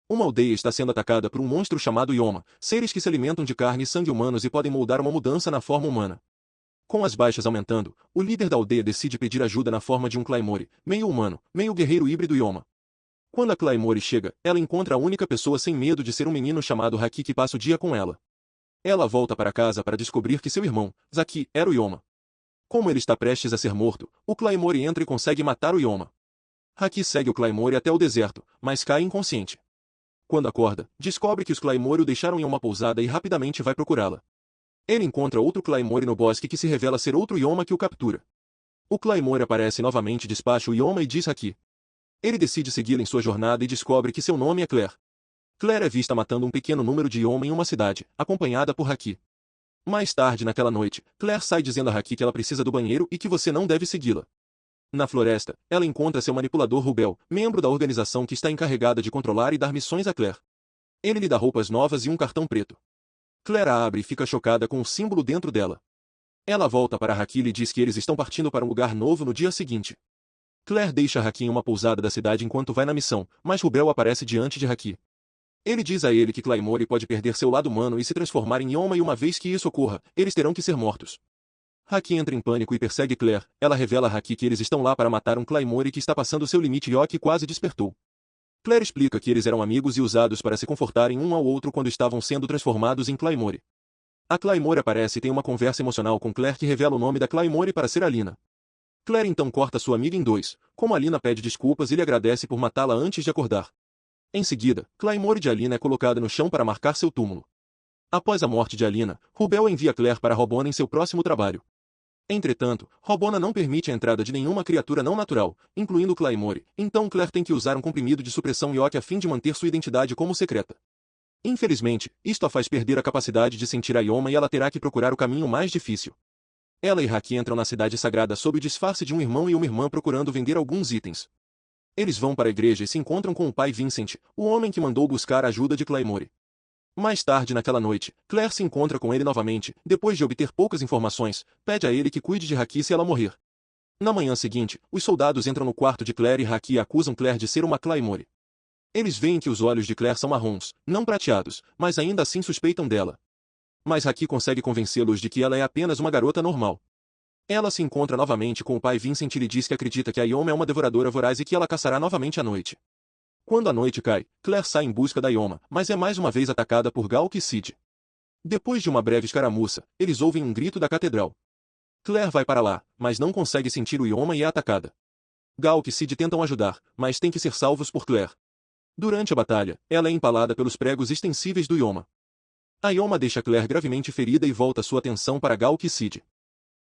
Uma aldeia está sendo atacada por um monstro chamado Yoma, seres que se alimentam de carne e sangue humanos e podem moldar uma mudança na forma humana. Com as baixas aumentando, o líder da aldeia decide pedir ajuda na forma de um Claymore, meio humano, meio guerreiro híbrido Yoma. Quando a Claymore chega, ela encontra a única pessoa sem medo de ser um menino chamado Haki que passa o dia com ela. Ela volta para casa para descobrir que seu irmão, Zaki, era o Yoma. Como ele está prestes a ser morto, o Claymore entra e consegue matar o Yoma. Haki segue o Claymore até o deserto, mas cai inconsciente. Quando acorda, descobre que os Claymore o deixaram em uma pousada e rapidamente vai procurá-la. Ele encontra outro Claymore no bosque que se revela ser outro Yoma que o captura. O Claymore aparece novamente e despacha o Yoma e diz Haki. Ele decide segui-la em sua jornada e descobre que seu nome é Claire. Claire é vista matando um pequeno número de Yoma em uma cidade, acompanhada por Haki. Mais tarde naquela noite, Claire sai dizendo a Haki que ela precisa do banheiro e que você não deve segui-la. Na floresta, ela encontra seu manipulador Rubel, membro da organização que está encarregada de controlar e dar missões a Claire. Ele lhe dá roupas novas e um cartão preto. Claire a abre e fica chocada com o símbolo dentro dela. Ela volta para Haki e lhe diz que eles estão partindo para um lugar novo no dia seguinte. Claire deixa Haki em uma pousada da cidade enquanto vai na missão, mas Rubel aparece diante de Haki. Ele diz a ele que Claymore pode perder seu lado humano e se transformar em Yoma e uma vez que isso ocorra, eles terão que ser mortos. Haki entra em pânico e persegue Claire. Ela revela a Haki que eles estão lá para matar um Claymore que está passando seu limite e Yoki quase despertou. Claire explica que eles eram amigos e usados para se confortarem um ao outro quando estavam sendo transformados em Claymore. A Claymore aparece e tem uma conversa emocional com Claire que revela o nome da Claymore para ser Alina. Claire então corta sua amiga em dois, como Alina pede desculpas e lhe agradece por matá-la antes de acordar. Em seguida, Claymore de Alina é colocada no chão para marcar seu túmulo. Após a morte de Alina, Rubel envia Claire para Robona em seu próximo trabalho. Entretanto, Robona não permite a entrada de nenhuma criatura não natural, incluindo Claymore, então Claire tem que usar um comprimido de supressão Yoki a fim de manter sua identidade como secreta. Infelizmente, isto a faz perder a capacidade de sentir a Yoma e ela terá que procurar o caminho mais difícil. Ela e Haki entram na cidade sagrada sob o disfarce de um irmão e uma irmã procurando vender alguns itens. Eles vão para a igreja e se encontram com o pai Vincent, o homem que mandou buscar a ajuda de Claymore. Mais tarde naquela noite, Claire se encontra com ele novamente, depois de obter poucas informações, pede a ele que cuide de Haki se ela morrer. Na manhã seguinte, os soldados entram no quarto de Claire e Haki e acusam Claire de ser uma Claymore. Eles veem que os olhos de Claire são marrons, não prateados, mas ainda assim suspeitam dela. Mas Haki consegue convencê-los de que ela é apenas uma garota normal. Ela se encontra novamente com o pai Vincent e lhe diz que acredita que a Yoma é uma devoradora voraz e que ela caçará novamente à noite. Quando a noite cai, Claire sai em busca da Yoma, mas é mais uma vez atacada por Galk e Sid. Depois de uma breve escaramuça, eles ouvem um grito da catedral. Claire vai para lá, mas não consegue sentir o Yoma e é atacada. Galk e Sid tentam ajudar, mas têm que ser salvos por Claire. Durante a batalha, ela é empalada pelos pregos extensíveis do Yoma. A Yoma deixa Claire gravemente ferida e volta sua atenção para Galk e Sid.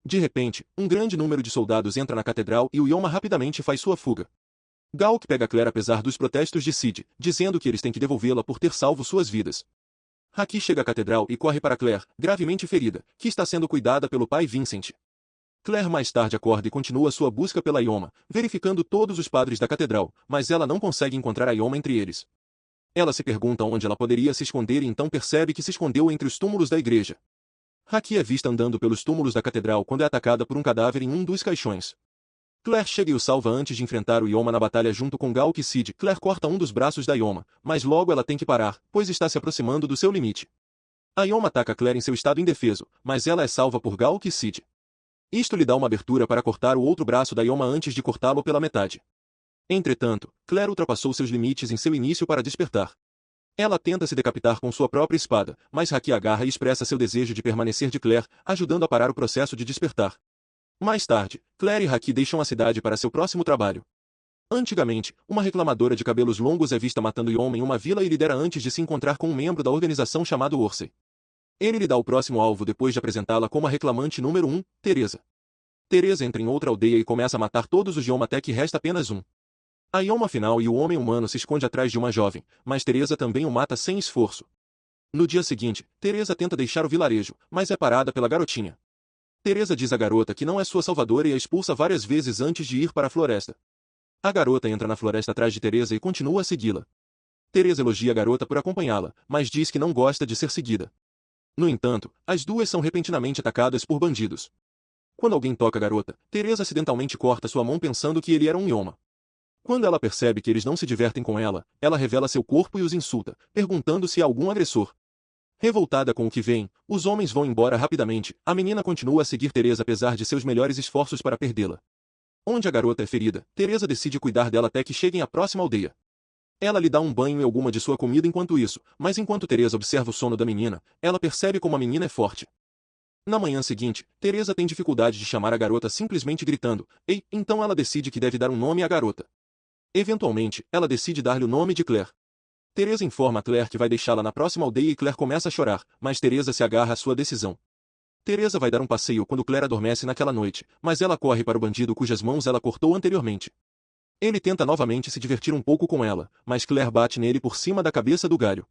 De repente, um grande número de soldados entra na catedral e o Yoma rapidamente faz sua fuga. Galk pega Claire apesar dos protestos de Sid, dizendo que eles têm que devolvê-la por ter salvo suas vidas. Haki chega à catedral e corre para Claire, gravemente ferida, que está sendo cuidada pelo pai Vincent. Claire mais tarde acorda e continua sua busca pela Yoma, verificando todos os padres da catedral, mas ela não consegue encontrar a Yoma entre eles. Ela se pergunta onde ela poderia se esconder e então percebe que se escondeu entre os túmulos da igreja. Haki é vista andando pelos túmulos da catedral quando é atacada por um cadáver em um dos caixões. Claire chega e o salva antes de enfrentar o Yoma na batalha junto com Galk e Sid. Claire corta um dos braços da Yoma, mas logo ela tem que parar, pois está se aproximando do seu limite. A Yoma ataca Claire em seu estado indefeso, mas ela é salva por Galk e Sid. Isto lhe dá uma abertura para cortar o outro braço da Yoma antes de cortá-lo pela metade. Entretanto, Claire ultrapassou seus limites em seu início para despertar. Ela tenta se decapitar com sua própria espada, mas Haki agarra e expressa seu desejo de permanecer de Claire, ajudando a parar o processo de despertar. Mais tarde, Claire e Haki deixam a cidade para seu próximo trabalho. Antigamente, uma reclamadora de cabelos longos é vista matando Yoma em uma vila e lidera antes de se encontrar com um membro da organização chamado Orsay. Ele lhe dá o próximo alvo depois de apresentá-la como a reclamante número 1, Teresa. Teresa entra em outra aldeia e começa a matar todos os Yoma até que resta apenas um. A Yoma final e o homem humano se esconde atrás de uma jovem, mas Teresa também o mata sem esforço. No dia seguinte, Teresa tenta deixar o vilarejo, mas é parada pela garotinha. Teresa diz à garota que não é sua salvadora e a expulsa várias vezes antes de ir para a floresta. A garota entra na floresta atrás de Teresa e continua a segui-la. Teresa elogia a garota por acompanhá-la, mas diz que não gosta de ser seguida. No entanto, as duas são repentinamente atacadas por bandidos. Quando alguém toca a garota, Teresa acidentalmente corta sua mão pensando que ele era um Yoma. Quando ela percebe que eles não se divertem com ela, ela revela seu corpo e os insulta, perguntando se há algum agressor. Revoltada com o que vem, os homens vão embora rapidamente. A menina continua a seguir Teresa apesar de seus melhores esforços para perdê-la. Onde a garota é ferida, Teresa decide cuidar dela até que cheguem à próxima aldeia. Ela lhe dá um banho e alguma de sua comida enquanto isso, mas enquanto Teresa observa o sono da menina, ela percebe como a menina é forte. Na manhã seguinte, Teresa tem dificuldade de chamar a garota simplesmente gritando, "Ei!", então ela decide que deve dar um nome à garota. Eventualmente, ela decide dar-lhe o nome de Claire. Teresa informa a Claire que vai deixá-la na próxima aldeia e Claire começa a chorar, mas Teresa se agarra à sua decisão. Teresa vai dar um passeio quando Claire adormece naquela noite, mas ela corre para o bandido cujas mãos ela cortou anteriormente. Ele tenta novamente se divertir um pouco com ela, mas Claire bate nele por cima da cabeça do galho.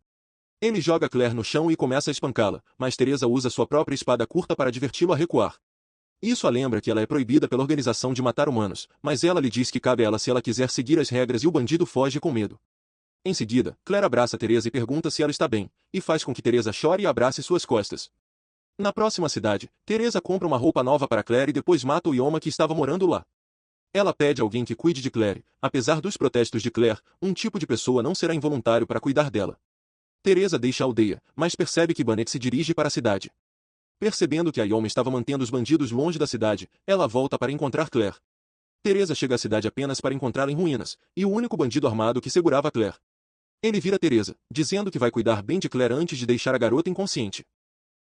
Ele joga Claire no chão e começa a espancá-la, mas Teresa usa sua própria espada curta para diverti-lo a recuar. Isso a lembra que ela é proibida pela organização de matar humanos, mas ela lhe diz que cabe a ela se ela quiser seguir as regras e o bandido foge com medo. Em seguida, Claire abraça Teresa e pergunta se ela está bem, e faz com que Teresa chore e abrace suas costas. Na próxima cidade, Teresa compra uma roupa nova para Claire e depois mata o Yoma que estava morando lá. Ela pede a alguém que cuide de Claire. Apesar dos protestos de Claire, um tipo de pessoa não será involuntário para cuidar dela. Teresa deixa a aldeia, mas percebe que Banet se dirige para a cidade. Percebendo que a Yoma estava mantendo os bandidos longe da cidade, ela volta para encontrar Claire. Teresa chega à cidade apenas para encontrá-la em ruínas, e o único bandido armado que segurava Claire. Ele vira Teresa, dizendo que vai cuidar bem de Claire antes de deixar a garota inconsciente.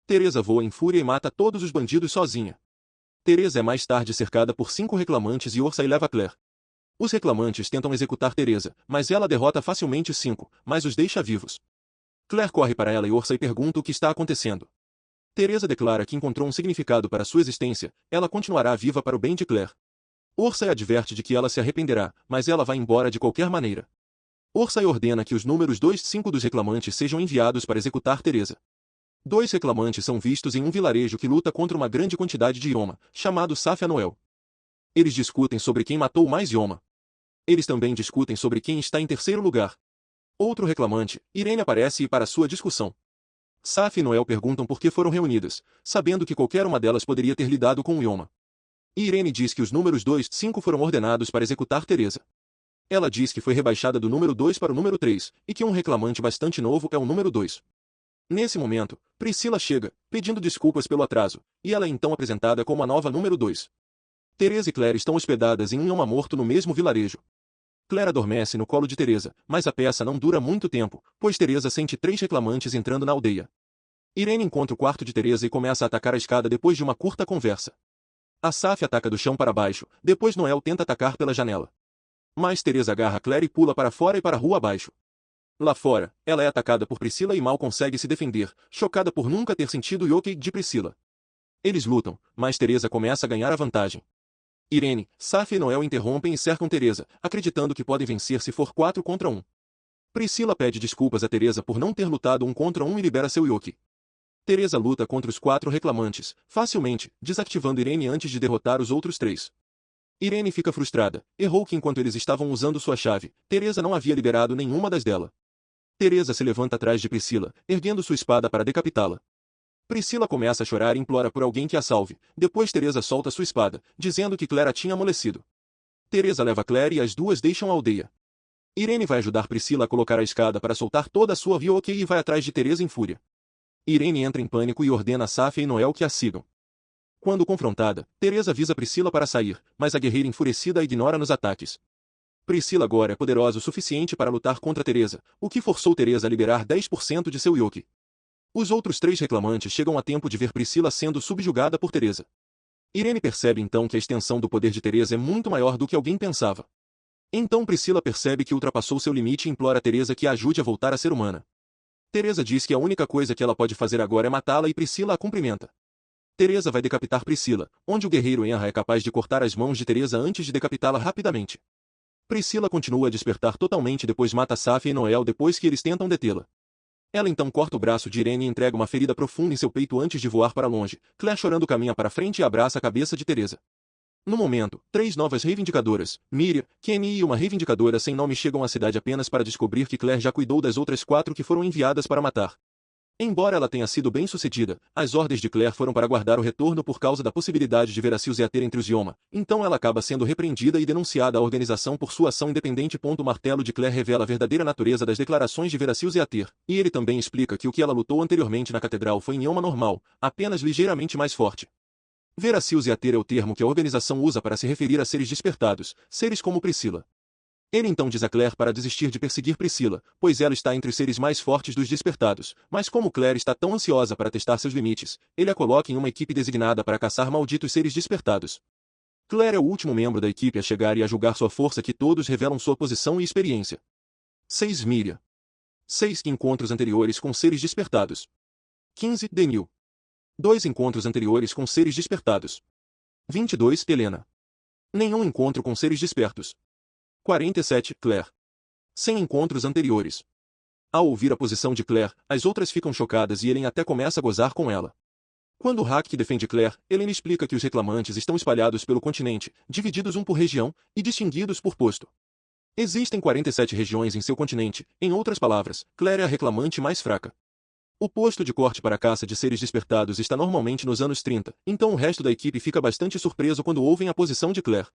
Teresa voa em fúria e mata todos os bandidos sozinha. Teresa é mais tarde cercada por 5 reclamantes e Orsa e leva Claire. Os reclamantes tentam executar Teresa, mas ela derrota facilmente os 5, mas os deixa vivos. Claire corre para ela e Orsa e pergunta o que está acontecendo. Teresa declara que encontrou um significado para sua existência, ela continuará viva para o bem de Claire. Orsa adverte de que ela se arrependerá, mas ela vai embora de qualquer maneira. Orsa ordena que os números 2 e 5 dos reclamantes sejam enviados para executar Teresa. 2 reclamantes são vistos em um vilarejo que luta contra uma grande quantidade de Yoma, chamado Safia Noel. Eles discutem sobre quem matou mais Yoma. Eles também discutem sobre quem está em terceiro lugar. Outro reclamante, Irene, aparece e para sua discussão. Safia e Noel perguntam por que foram reunidas, sabendo que qualquer uma delas poderia ter lidado com o Yoma. Irene diz que os números 2 e 5 foram ordenados para executar Teresa. Ela diz que foi rebaixada do número 2 para o número 3, e que um reclamante bastante novo é o número 2. Nesse momento, Priscila chega, pedindo desculpas pelo atraso, e ela é então apresentada como a nova número 2. Teresa e Claire estão hospedadas em um Yoma morto no mesmo vilarejo. Claire adormece no colo de Teresa, mas a peça não dura muito tempo, pois Teresa sente 3 reclamantes entrando na aldeia. Irene encontra o quarto de Teresa e começa a atacar a escada depois de uma curta conversa. Asaf ataca do chão para baixo, depois Noel tenta atacar pela janela. Mas Teresa agarra Claire e pula para fora e para a rua abaixo. Lá fora, ela é atacada por Priscila e mal consegue se defender, chocada por nunca ter sentido o yoke de Priscila. Eles lutam, mas Teresa começa a ganhar a vantagem. Irene, Safia e Noel interrompem e cercam Teresa, acreditando que podem vencer se for 4 contra 1. Priscila pede desculpas a Teresa por não ter lutado 1 contra 1 e libera seu yoke. Teresa luta contra os 4 reclamantes, facilmente, desativando Irene antes de derrotar os outros 3. Irene fica frustrada, errou que enquanto eles estavam usando sua chave, Teresa não havia liberado nenhuma das dela. Teresa se levanta atrás de Priscila, erguendo sua espada para decapitá-la. Priscila começa a chorar e implora por alguém que a salve, depois Teresa solta sua espada, dizendo que Claire a tinha amolecido. Teresa leva Claire e as duas deixam a aldeia. Irene vai ajudar Priscila a colocar a escada para soltar toda a sua yoke e vai atrás de Teresa em fúria. Irene entra em pânico e ordena a Safia e Noel que a sigam. Quando confrontada, Teresa avisa Priscila para sair, mas a guerreira enfurecida a ignora nos ataques. Priscila agora é poderosa o suficiente para lutar contra Teresa, o que forçou Teresa a liberar 10% de seu yoke. Os outros 3 reclamantes chegam a tempo de ver Priscila sendo subjugada por Teresa. Irene percebe então que a extensão do poder de Teresa é muito maior do que alguém pensava. Então Priscila percebe que ultrapassou seu limite e implora a Teresa que a ajude a voltar a ser humana. Teresa diz que a única coisa que ela pode fazer agora é matá-la e Priscila a cumprimenta. Teresa vai decapitar Priscila, onde o guerreiro Enra é capaz de cortar as mãos de Teresa antes de decapitá-la rapidamente. Priscila continua a despertar totalmente e depois mata Safia e Noel depois que eles tentam detê-la. Ela então corta o braço de Irene e entrega uma ferida profunda em seu peito antes de voar para longe. Claire chorando caminha para frente e abraça a cabeça de Teresa. No momento, 3 novas reivindicadoras, Miriam, Kenny e uma reivindicadora sem nome chegam à cidade apenas para descobrir que Claire já cuidou das outras 4 que foram enviadas para matar. Embora ela tenha sido bem-sucedida, as ordens de Claire foram para guardar o retorno por causa da possibilidade de Veracruz ter entre os Yoma, então ela acaba sendo repreendida e denunciada à organização por sua ação independente. O martelo de Claire revela a verdadeira natureza das declarações de Veracruz e ele também explica que o que ela lutou anteriormente na catedral foi em Yoma normal, apenas ligeiramente mais forte. Veracruz é o termo que a organização usa para se referir a seres despertados, seres como Priscila. Ele então diz a Claire para desistir de perseguir Priscila, pois ela está entre os seres mais fortes dos despertados, mas como Claire está tão ansiosa para testar seus limites, ele a coloca em uma equipe designada para caçar malditos seres despertados. Claire é o último membro da equipe a chegar e a julgar sua força, que todos revelam sua posição e experiência. 6 Miriam. 6 encontros anteriores com seres despertados. 15 Denil. 2 encontros anteriores com seres despertados. 22 Helena. Nenhum encontro com seres despertos. 47 Claire. 100 encontros anteriores. Ao ouvir a posição de Claire, as outras ficam chocadas e Ellen até começa a gozar com ela. Quando Hack defende Claire, Ellen explica que os reclamantes estão espalhados pelo continente, divididos um por região, e distinguidos por posto. Existem 47 regiões em seu continente, em outras palavras, Claire é a reclamante mais fraca. O posto de corte para a caça de seres despertados está normalmente nos anos 30, então o resto da equipe fica bastante surpreso quando ouvem a posição de Claire.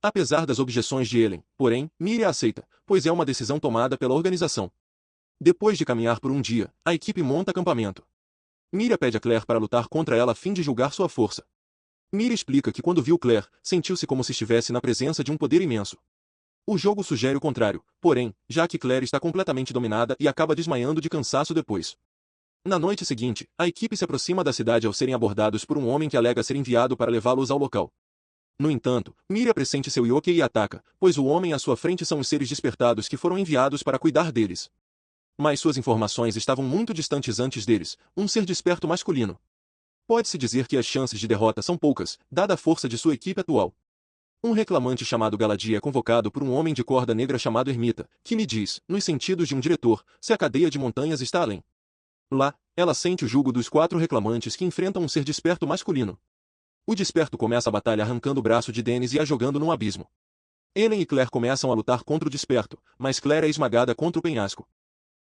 Apesar das objeções de Ellen, porém, Miriam aceita, pois é uma decisão tomada pela organização. Depois de caminhar por um dia, a equipe monta acampamento. Miriam pede a Claire para lutar contra ela a fim de julgar sua força. Miriam explica que quando viu Claire, sentiu-se como se estivesse na presença de um poder imenso. O jogo sugere o contrário, porém, já que Claire está completamente dominada e acaba desmaiando de cansaço depois. Na noite seguinte, a equipe se aproxima da cidade ao serem abordados por um homem que alega ser enviado para levá-los ao local. No entanto, Miriam pressente seu yoke e ataca, pois o homem à sua frente são os seres despertados que foram enviados para cuidar deles. Mas suas informações estavam muito distantes antes deles, um ser desperto masculino. Pode-se dizer que as chances de derrota são poucas, dada a força de sua equipe atual. Um reclamante chamado Galadia é convocado por um homem de corda negra chamado Ermita, que lhe diz, nos sentidos de um diretor, se a cadeia de montanhas está além. Lá, ela sente o jugo dos 4 reclamantes que enfrentam um ser desperto masculino. O desperto começa a batalha arrancando o braço de Dennis e a jogando num abismo. Ellen e Claire começam a lutar contra o desperto, mas Claire é esmagada contra o penhasco.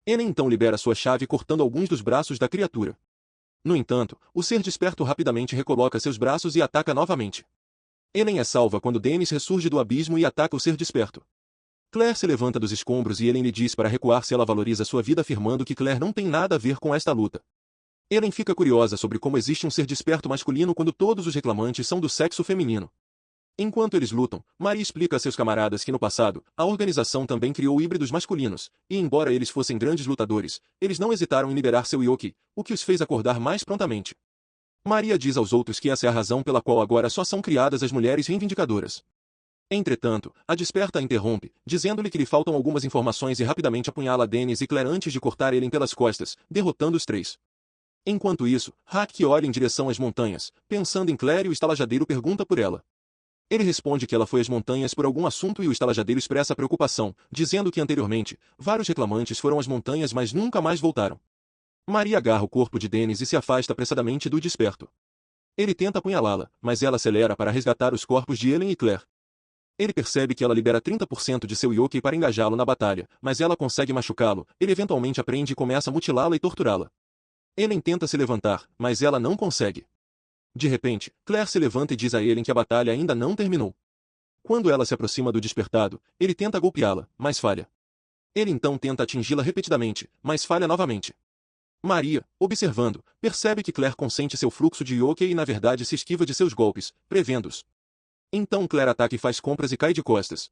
Ellen então libera sua chave cortando alguns dos braços da criatura. No entanto, o ser desperto rapidamente recoloca seus braços e ataca novamente. Ellen é salva quando Dennis ressurge do abismo e ataca o ser desperto. Claire se levanta dos escombros e Ellen lhe diz para recuar se ela valoriza sua vida, afirmando que Claire não tem nada a ver com esta luta. Ellen fica curiosa sobre como existe um ser desperto masculino quando todos os reclamantes são do sexo feminino. Enquanto eles lutam, Maria explica a seus camaradas que no passado, a organização também criou híbridos masculinos, e embora eles fossem grandes lutadores, eles não hesitaram em liberar seu yoke, o que os fez acordar mais prontamente. Maria diz aos outros que essa é a razão pela qual agora só são criadas as mulheres reivindicadoras. Entretanto, a desperta a interrompe, dizendo-lhe que lhe faltam algumas informações e rapidamente apunhala Dennis e Claire antes de cortar Ellen pelas costas, derrotando os 3. Enquanto isso, Hack olha em direção às montanhas, pensando em Claire e o estalajadeiro pergunta por ela. Ele responde que ela foi às montanhas por algum assunto e o estalajadeiro expressa preocupação, dizendo que anteriormente, vários reclamantes foram às montanhas mas nunca mais voltaram. Maria agarra o corpo de Dennis e se afasta apressadamente do desperto. Ele tenta apunhalá-la, mas ela acelera para resgatar os corpos de Ellen e Claire. Ele percebe que ela libera 30% de seu yoke para engajá-lo na batalha, mas ela consegue machucá-lo, ele eventualmente aprende e começa a mutilá-la e torturá-la. Ellen tenta se levantar, mas ela não consegue. De repente, Claire se levanta e diz a Ellen que a batalha ainda não terminou. Quando ela se aproxima do despertado, ele tenta golpeá-la, mas falha. Ele então tenta atingi-la repetidamente, mas falha novamente. Maria, observando, percebe que Claire consente seu fluxo de yoke e na verdade se esquiva de seus golpes, prevendo-os. Então Claire ataca e faz compras e cai de costas.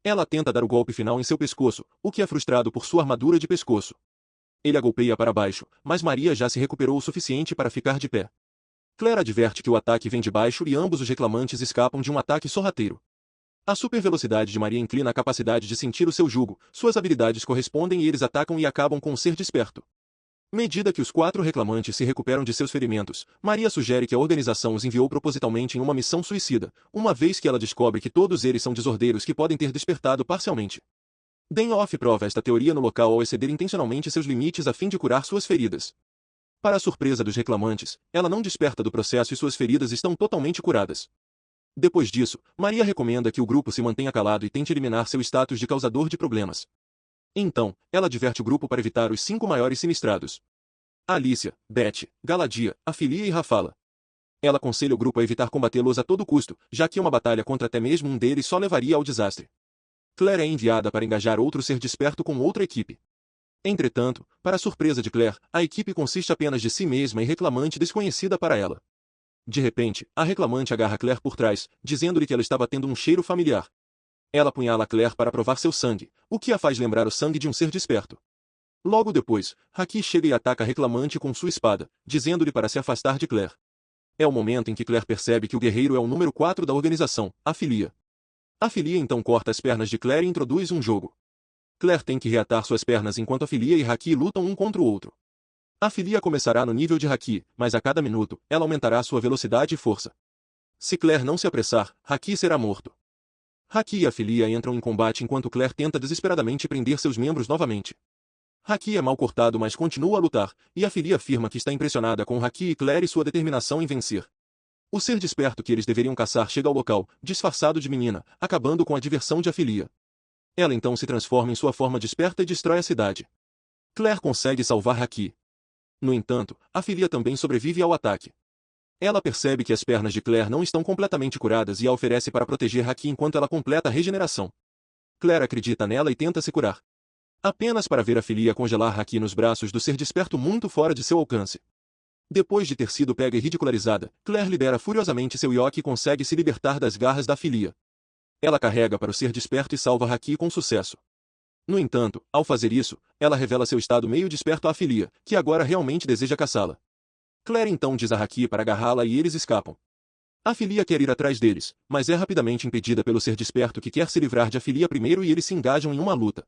Ela tenta dar o golpe final em seu pescoço, o que é frustrado por sua armadura de pescoço. Ele a golpeia para baixo, mas Maria já se recuperou o suficiente para ficar de pé. Claire adverte que o ataque vem de baixo e ambos os reclamantes escapam de um ataque sorrateiro. A supervelocidade de Maria inclina a capacidade de sentir o seu jugo, suas habilidades correspondem e eles atacam e acabam com o ser desperto. Medida que os 4 reclamantes se recuperam de seus ferimentos, Maria sugere que a organização os enviou propositalmente em uma missão suicida, uma vez que ela descobre que todos eles são desordeiros que podem ter despertado parcialmente. Denhoff prova esta teoria no local ao exceder intencionalmente seus limites a fim de curar suas feridas. Para a surpresa dos reclamantes, ela não desperta do processo e suas feridas estão totalmente curadas. Depois disso, Maria recomenda que o grupo se mantenha calado e tente eliminar seu status de causador de problemas. Então, ela adverte o grupo para evitar os 5 maiores sinistrados. Alicia, Beth, Galadia, Afilia e Rafala. Ela aconselha o grupo a evitar combatê-los a todo custo, já que uma batalha contra até mesmo um deles só levaria ao desastre. Claire é enviada para engajar outro ser desperto com outra equipe. Entretanto, para a surpresa de Claire, a equipe consiste apenas de si mesma e reclamante desconhecida para ela. De repente, a reclamante agarra Claire por trás, dizendo-lhe que ela estava tendo um cheiro familiar. Ela apunhala Claire para provar seu sangue, o que a faz lembrar o sangue de um ser desperto. Logo depois, Haki chega e ataca a reclamante com sua espada, dizendo-lhe para se afastar de Claire. É o momento em que Claire percebe que o guerreiro é o número 4 da organização, Afilia. Afilia então corta as pernas de Claire e introduz um jogo. Claire tem que reatar suas pernas enquanto Afilia e Haki lutam um contra o outro. Afilia começará no nível de Haki, mas a cada minuto, ela aumentará sua velocidade e força. Se Claire não se apressar, Haki será morto. Haki e Afilia entram em combate enquanto Claire tenta desesperadamente prender seus membros novamente. Haki é mal cortado mas continua a lutar, e Afilia afirma que está impressionada com Haki e Claire e sua determinação em vencer. O ser desperto que eles deveriam caçar chega ao local, disfarçado de menina, acabando com a diversão de Afilia. Ela então se transforma em sua forma desperta e destrói a cidade. Claire consegue salvar Haki. No entanto, Afilia também sobrevive ao ataque. Ela percebe que as pernas de Claire não estão completamente curadas e a oferece para proteger Haki enquanto ela completa a regeneração. Claire acredita nela e tenta se curar. Apenas para ver Afilia congelar Haki nos braços do ser desperto muito fora de seu alcance. Depois de ter sido pega e ridicularizada, Claire libera furiosamente seu Yoki e consegue se libertar das garras da Afilia. Ela carrega para o ser desperto e salva Haki com sucesso. No entanto, ao fazer isso, ela revela seu estado meio desperto à Afilia, que agora realmente deseja caçá-la. Claire então diz a Haki para agarrá-la e eles escapam. Afilia quer ir atrás deles, mas é rapidamente impedida pelo ser desperto que quer se livrar de Afilia primeiro e eles se engajam em uma luta.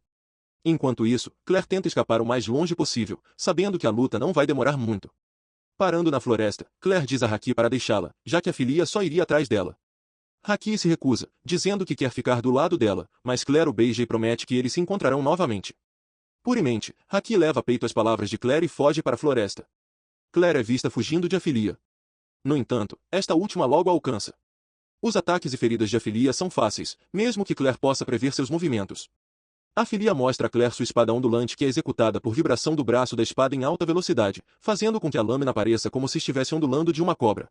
Enquanto isso, Claire tenta escapar o mais longe possível, sabendo que a luta não vai demorar muito. Parando na floresta, Claire diz a Haki para deixá-la, já que Afilia só iria atrás dela. Haki se recusa, dizendo que quer ficar do lado dela, mas Claire o beija e promete que eles se encontrarão novamente. Puremente, Haki leva a peito as palavras de Claire e foge para a floresta. Claire é vista fugindo de Afilia. No entanto, esta última logo a alcança. Os ataques e feridas de Afilia são fáceis, mesmo que Claire possa prever seus movimentos. Afilia mostra a Claire sua espada ondulante que é executada por vibração do braço da espada em alta velocidade, fazendo com que a lâmina pareça como se estivesse ondulando de uma cobra.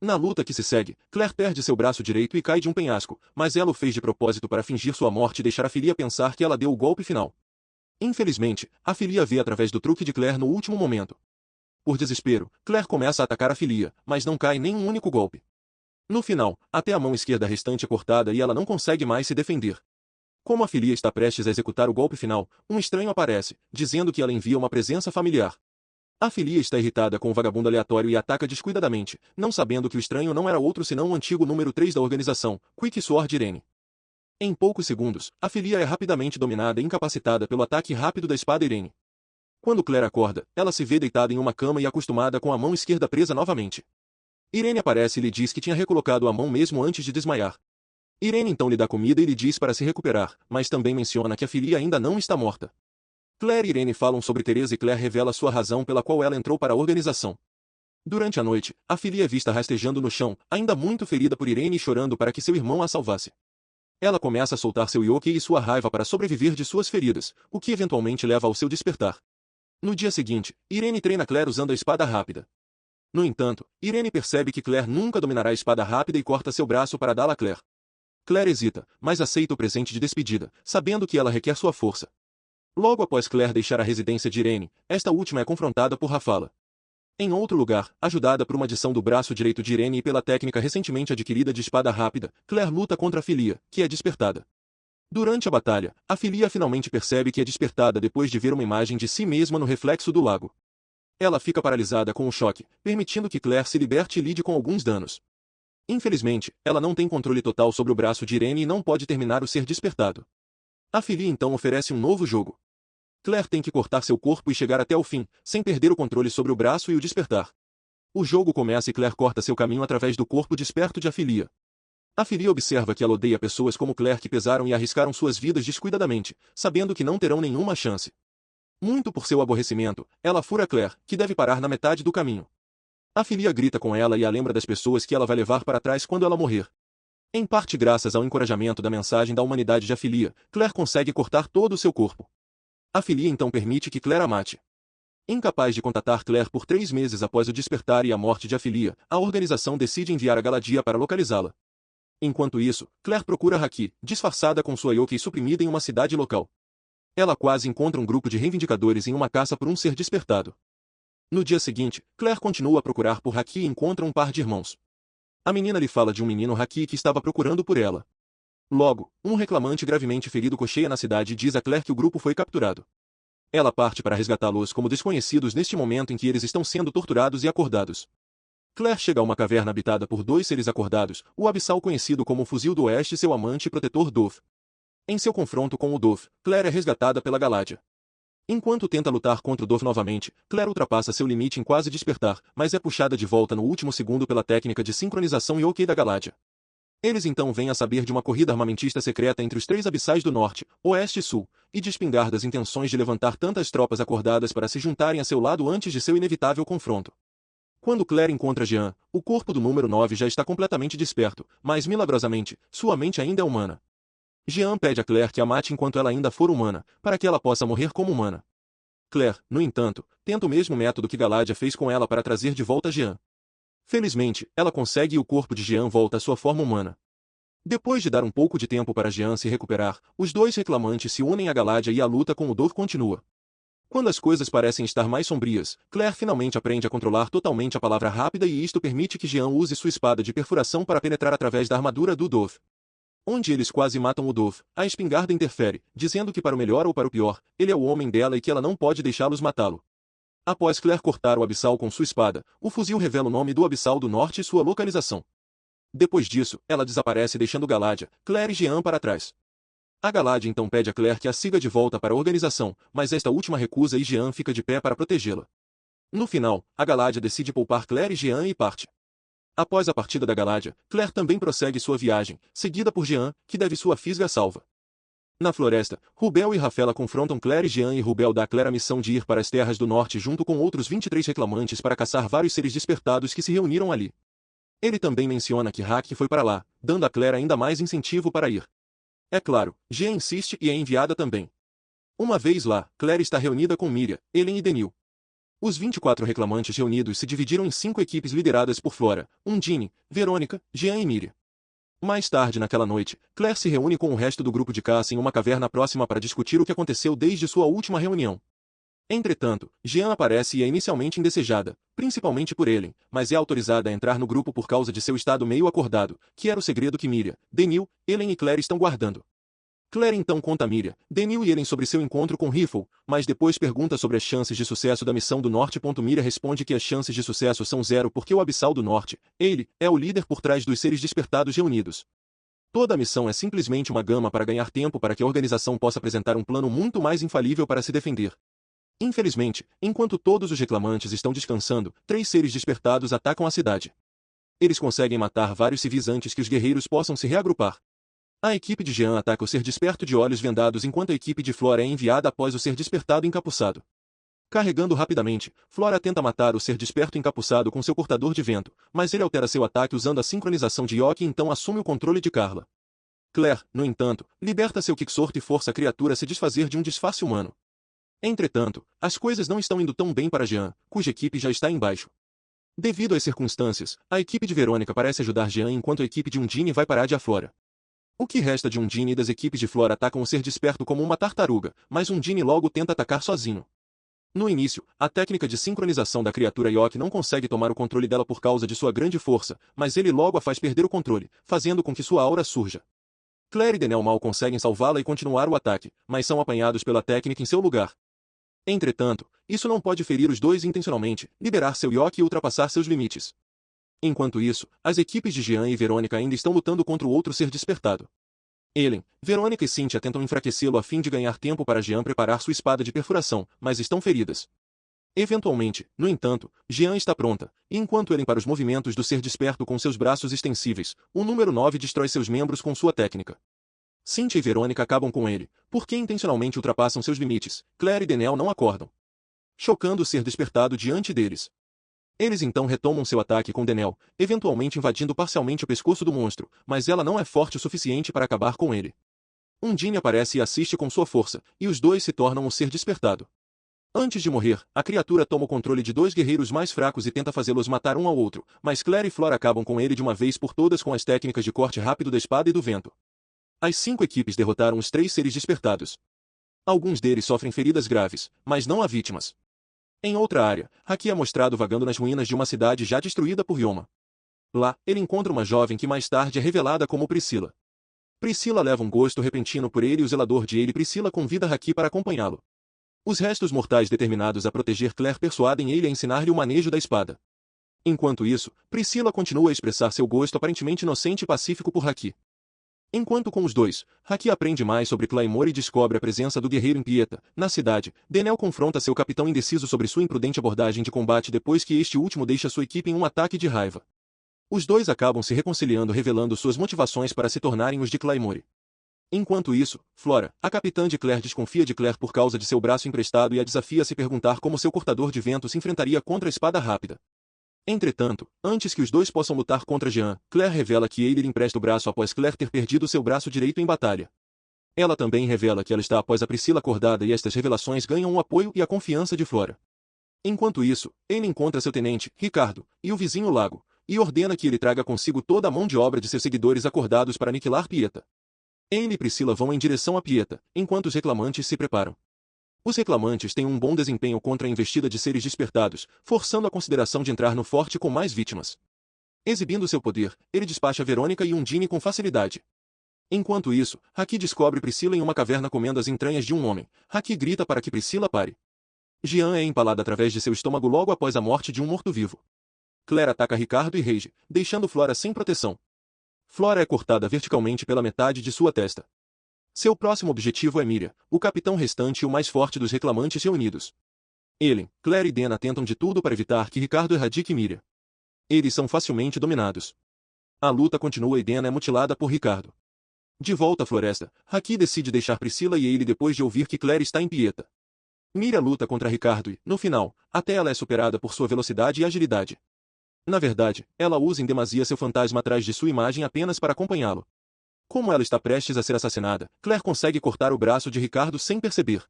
Na luta que se segue, Claire perde seu braço direito e cai de um penhasco, mas ela o fez de propósito para fingir sua morte e deixar Afilia pensar que ela deu o golpe final. Infelizmente, Afilia vê através do truque de Claire no último momento. Por desespero, Claire começa a atacar Afilia, mas não cai nem um único golpe. No final, até a mão esquerda restante é cortada e ela não consegue mais se defender. Como Afilia está prestes a executar o golpe final, um estranho aparece, dizendo que ela envia uma presença familiar. Afilia está irritada com o vagabundo aleatório e ataca descuidadamente, não sabendo que o estranho não era outro senão o antigo número 3 da organização, Quick Sword Irene. Em poucos segundos, Afilia é rapidamente dominada e incapacitada pelo ataque rápido da espada Irene. Quando Claire acorda, ela se vê deitada em uma cama e acostumada com a mão esquerda presa novamente. Irene aparece e lhe diz que tinha recolocado a mão mesmo antes de desmaiar. Irene então lhe dá comida e lhe diz para se recuperar, mas também menciona que Afilia ainda não está morta. Claire e Irene falam sobre Teresa e Claire revela sua razão pela qual ela entrou para a organização. Durante a noite, Afilia é vista rastejando no chão, ainda muito ferida por Irene e chorando para que seu irmão a salvasse. Ela começa a soltar seu yoki e sua raiva para sobreviver de suas feridas, o que eventualmente leva ao seu despertar. No dia seguinte, Irene treina Claire usando a espada rápida. No entanto, Irene percebe que Claire nunca dominará a espada rápida e corta seu braço para dá-la a Claire. Claire hesita, mas aceita o presente de despedida, sabendo que ela requer sua força. Logo após Claire deixar a residência de Irene, esta última é confrontada por Rafala. Em outro lugar, ajudada por uma adição do braço direito de Irene e pela técnica recentemente adquirida de espada rápida, Claire luta contra Afilia, que é despertada. Durante a batalha, Afilia finalmente percebe que é despertada depois de ver uma imagem de si mesma no reflexo do lago. Ela fica paralisada com o choque, permitindo que Claire se liberte e lide com alguns danos. Infelizmente, ela não tem controle total sobre o braço de Irene e não pode terminar o ser despertado. Afilia então oferece um novo jogo. Claire tem que cortar seu corpo e chegar até o fim, sem perder o controle sobre o braço e o despertar. O jogo começa e Claire corta seu caminho através do corpo desperto de Afilia. Afilia observa que ela odeia pessoas como Claire que pesaram e arriscaram suas vidas descuidadamente, sabendo que não terão nenhuma chance. Muito por seu aborrecimento, ela fura Claire, que deve parar na metade do caminho. Afilia grita com ela e a lembra das pessoas que ela vai levar para trás quando ela morrer. Em parte graças ao encorajamento da mensagem da humanidade de Afilia, Claire consegue cortar todo o seu corpo. Afilia então permite que Claire a mate. Incapaz de contatar Claire por 3 meses após o despertar e a morte de Afilia, a organização decide enviar a Galadia para localizá-la. Enquanto isso, Claire procura Haki, disfarçada com sua Yoki suprimida em uma cidade local. Ela quase encontra um grupo de reivindicadores em uma caça por um ser despertado. No dia seguinte, Claire continua a procurar por Haki e encontra um par de irmãos. A menina lhe fala de um menino Haki que estava procurando por ela. Logo, um reclamante gravemente ferido cocheia na cidade e diz a Claire que o grupo foi capturado. Ela parte para resgatá-los como desconhecidos neste momento em que eles estão sendo torturados e acordados. Claire chega a uma caverna habitada por 2 seres acordados, o abissal conhecido como o Fuzil do Oeste e seu amante e protetor Dove. Em seu confronto com o Dove, Claire é resgatada pela Galádia. Enquanto tenta lutar contra o Dove novamente, Claire ultrapassa seu limite em quase despertar, mas é puxada de volta no último segundo pela técnica de sincronização Yokai da Galádia. Eles então vêm a saber de uma corrida armamentista secreta entre os 3 abissais do Norte, Oeste e Sul, e de espingardas intenções de levantar tantas tropas acordadas para se juntarem a seu lado antes de seu inevitável confronto. Quando Claire encontra Jean, o corpo do número 9 já está completamente desperto, mas milagrosamente, sua mente ainda é humana. Jean pede a Claire que a mate enquanto ela ainda for humana, para que ela possa morrer como humana. Claire, no entanto, tenta o mesmo método que Galádia fez com ela para trazer de volta Jean. Felizmente, ela consegue e o corpo de Jean volta à sua forma humana. Depois de dar um pouco de tempo para Jean se recuperar, os 2 reclamantes se unem a Galádia e a luta com o Dove continua. Quando as coisas parecem estar mais sombrias, Claire finalmente aprende a controlar totalmente a palavra rápida e isto permite que Jean use sua espada de perfuração para penetrar através da armadura do Dove. Onde eles quase matam o Dove, a espingarda interfere, dizendo que para o melhor ou para o pior, ele é o homem dela e que ela não pode deixá-los matá-lo. Após Claire cortar o abissal com sua espada, o fuzil revela o nome do abissal do norte e sua localização. Depois disso, ela desaparece deixando Galádia, Claire e Jean para trás. A Galádia então pede a Claire que a siga de volta para a organização, mas esta última recusa e Jean fica de pé para protegê-la. No final, a Galádia decide poupar Claire e Jean e parte. Após a partida da Galádia, Claire também prossegue sua viagem, seguida por Jean, que deve sua fisga salva. Na floresta, Rubel e Rafela confrontam Claire e Jean e Rubel dá a Claire a missão de ir para as terras do norte junto com outros 23 reclamantes para caçar vários seres despertados que se reuniram ali. Ele também menciona que Haki foi para lá, dando a Claire ainda mais incentivo para ir. É claro, Jean insiste e é enviada também. Uma vez lá, Claire está reunida com Miriam, Ellen e Denil. Os 24 reclamantes reunidos se dividiram em 5 equipes lideradas por Flora, Undine, Verônica, Jean e Miriam. Mais tarde naquela noite, Claire se reúne com o resto do grupo de caça em uma caverna próxima para discutir o que aconteceu desde sua última reunião. Entretanto, Jean aparece e é inicialmente indesejada, principalmente por Ellen, mas é autorizada a entrar no grupo por causa de seu estado meio acordado, que era o segredo que Miriam, Denil, Ellen e Claire estão guardando. Claire então conta a Miriam, Denil e Ellen sobre seu encontro com Riffle, mas depois pergunta sobre as chances de sucesso da missão do Norte. Miriam responde que as chances de sucesso são 0 porque o Abissal do Norte, ele, é o líder por trás dos seres despertados reunidos. Toda a missão é simplesmente uma gama para ganhar tempo para que a organização possa apresentar um plano muito mais infalível para se defender. Infelizmente, enquanto todos os reclamantes estão descansando, 3 seres despertados atacam a cidade. Eles conseguem matar vários civis antes que os guerreiros possam se reagrupar. A equipe de Jean ataca o ser desperto de olhos vendados enquanto a equipe de Flora é enviada após o ser despertado encapuçado. Carregando rapidamente, Flora tenta matar o ser desperto encapuçado com seu cortador de vento, mas ele altera seu ataque usando a sincronização de Yoki e então assume o controle de Carla. Claire, no entanto, liberta seu Kicksorte e força a criatura a se desfazer de um disfarce humano. Entretanto, as coisas não estão indo tão bem para Jean, cuja equipe já está embaixo. Devido às circunstâncias, a equipe de Verônica parece ajudar Jean enquanto a equipe de Undine vai parar de Flora. O que resta de Undine e das equipes de Flora atacam o ser desperto como uma tartaruga, mas Undine logo tenta atacar sozinho. No início, a técnica de sincronização da criatura Yoki não consegue tomar o controle dela por causa de sua grande força, mas ele logo a faz perder o controle, fazendo com que sua aura surja. Claire e Denel mal conseguem salvá-la e continuar o ataque, mas são apanhados pela técnica em seu lugar. Entretanto, isso não pode ferir os dois intencionalmente, liberar seu Yoki e ultrapassar seus limites. Enquanto isso, as equipes de Jean e Verônica ainda estão lutando contra o outro ser despertado. Ellen, Verônica e Cynthia tentam enfraquecê-lo a fim de ganhar tempo para Jean preparar sua espada de perfuração, mas estão feridas. Eventualmente, no entanto, Jean está pronta, e enquanto Ellen para os movimentos do ser desperto com seus braços extensíveis, o número 9 destrói seus membros com sua técnica. Cynthia e Verônica acabam com ele, porque intencionalmente ultrapassam seus limites. Claire e Denel não acordam, chocando o ser despertado diante deles. Eles então retomam seu ataque com Denel, eventualmente invadindo parcialmente o pescoço do monstro, mas ela não é forte o suficiente para acabar com ele. Undine aparece e assiste com sua força, e os dois se tornam um ser despertado. Antes de morrer, a criatura toma o controle de dois guerreiros mais fracos e tenta fazê-los matar um ao outro, mas Claire e Flora acabam com ele de uma vez por todas com as técnicas de corte rápido da espada e do vento. As 5 equipes derrotaram os 3 seres despertados. Alguns deles sofrem feridas graves, mas não há vítimas. Em outra área, Haki é mostrado vagando nas ruínas de uma cidade já destruída por Yoma. Lá, ele encontra uma jovem que mais tarde é revelada como Priscila. Priscila leva um gosto repentino por ele e o zelador de ele Priscila convida Haki para acompanhá-lo. Os restos mortais determinados a proteger Claire persuadem ele a ensinar-lhe o manejo da espada. Enquanto isso, Priscila continua a expressar seu gosto aparentemente inocente e pacífico por Haki. Enquanto com os dois, Haki aprende mais sobre Claymore e descobre a presença do guerreiro em Pieta. Na cidade, Denel confronta seu capitão indeciso sobre sua imprudente abordagem de combate depois que este último deixa sua equipe em um ataque de raiva. Os dois acabam se reconciliando revelando suas motivações para se tornarem os de Claymore. Enquanto isso, Flora, a capitã de Claire desconfia de Claire por causa de seu braço emprestado e a desafia a se perguntar como seu cortador de vento se enfrentaria contra a espada rápida. Entretanto, antes que os dois possam lutar contra Jean, Claire revela que ele lhe empresta o braço após Claire ter perdido seu braço direito em batalha. Ela também revela que ela está após a Priscila acordada e estas revelações ganham o apoio e a confiança de Flora. Enquanto isso, ele encontra seu tenente, Ricardo, e o vizinho Lago, e ordena que ele traga consigo toda a mão de obra de seus seguidores acordados para aniquilar Pieta. Ele e Priscila vão em direção a Pieta, enquanto os reclamantes se preparam. Os reclamantes têm um bom desempenho contra a investida de seres despertados, forçando a consideração de entrar no forte com mais vítimas. Exibindo seu poder, ele despacha Verônica e Undine com facilidade. Enquanto isso, Haki descobre Priscila em uma caverna comendo as entranhas de um homem. Haki grita para que Priscila pare. Jean é empalada através de seu estômago logo após a morte de um morto-vivo. Claire ataca Ricardo e Rage, deixando Flora sem proteção. Flora é cortada verticalmente pela metade de sua testa. Seu próximo objetivo é Miriam, o capitão restante e o mais forte dos reclamantes reunidos. Ellen, Claire e Dena tentam de tudo para evitar que Ricardo erradique Miriam. Eles são facilmente dominados. A luta continua e Dena é mutilada por Ricardo. De volta à floresta, Haki decide deixar Priscila e ele depois de ouvir que Claire está em Pieta. Miriam luta contra Ricardo e, no final, até ela é superada por sua velocidade e agilidade. Na verdade, ela usa em demasia seu fantasma atrás de sua imagem apenas para acompanhá-lo. Como ela está prestes a ser assassinada, Claire consegue cortar o braço de Ricardo sem perceber.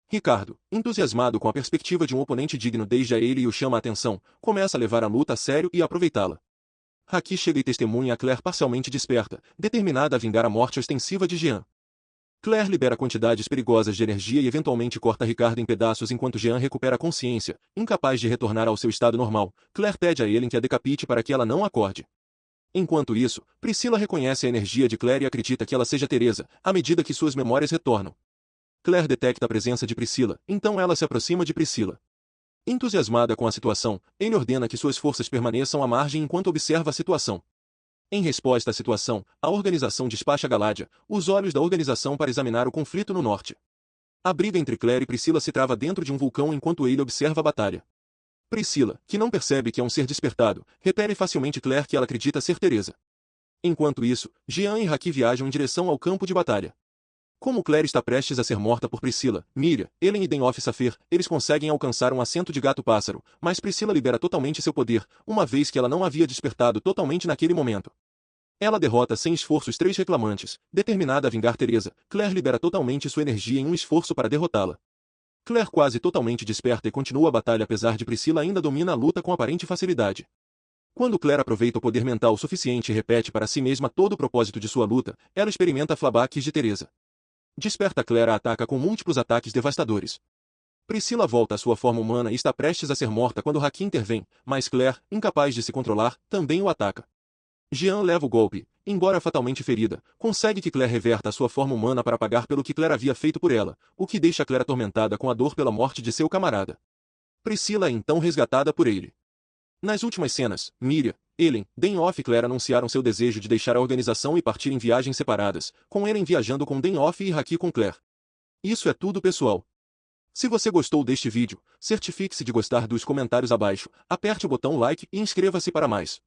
Ricardo, entusiasmado com a perspectiva de um oponente digno desde a ele e o chama a atenção, começa a levar a luta a sério e a aproveitá-la. Haki chega e testemunha a Claire parcialmente desperta, determinada a vingar a morte ostensiva de Jean. Claire libera quantidades perigosas de energia e eventualmente corta Ricardo em pedaços enquanto Jean recupera a consciência, incapaz de retornar ao seu estado normal. Claire pede a Ellen que a decapite para que ela não acorde. Enquanto isso, Priscila reconhece a energia de Claire e acredita que ela seja Teresa, à medida que suas memórias retornam. Claire detecta a presença de Priscila, então ela se aproxima de Priscila. Entusiasmada com a situação, ele ordena que suas forças permaneçam à margem enquanto observa a situação. Em resposta à situação, a organização despacha Galádia, os olhos da organização para examinar o conflito no norte. A briga entre Claire e Priscila se trava dentro de um vulcão enquanto ele observa a batalha. Priscila, que não percebe que é um ser despertado, repele facilmente Claire que ela acredita ser Teresa. Enquanto isso, Jean e Haki viajam em direção ao campo de batalha. Como Claire está prestes a ser morta por Priscila, Miriam, Ellen e Denhoff Saphir, eles conseguem alcançar um assento de gato-pássaro, mas Priscila libera totalmente seu poder, uma vez que ela não havia despertado totalmente naquele momento. Ela derrota sem esforço os 3 reclamantes, determinada a vingar Teresa. Claire libera totalmente sua energia em um esforço para derrotá-la. Claire quase totalmente desperta e continua a batalha apesar de Priscila ainda domina a luta com aparente facilidade. Quando Claire aproveita o poder mental suficiente e repete para si mesma todo o propósito de sua luta, ela experimenta flashbacks de Teresa. Desperta Claire a ataca com múltiplos ataques devastadores. Priscila volta à sua forma humana e está prestes a ser morta quando Haki intervém, mas Claire, incapaz de se controlar, também o ataca. Jean leva o golpe, embora fatalmente ferida, consegue que Claire reverta a sua forma humana para pagar pelo que Claire havia feito por ela, o que deixa Claire atormentada com a dor pela morte de seu camarada. Priscila é então resgatada por ele. Nas últimas cenas, Miriam, Ellen, Denhoff e Claire anunciaram seu desejo de deixar a organização e partir em viagens separadas, com Ellen viajando com Denhoff e Haki com Claire. Isso é tudo, pessoal. Se você gostou deste vídeo, certifique-se de gostar dos comentários abaixo, aperte o botão like e inscreva-se para mais.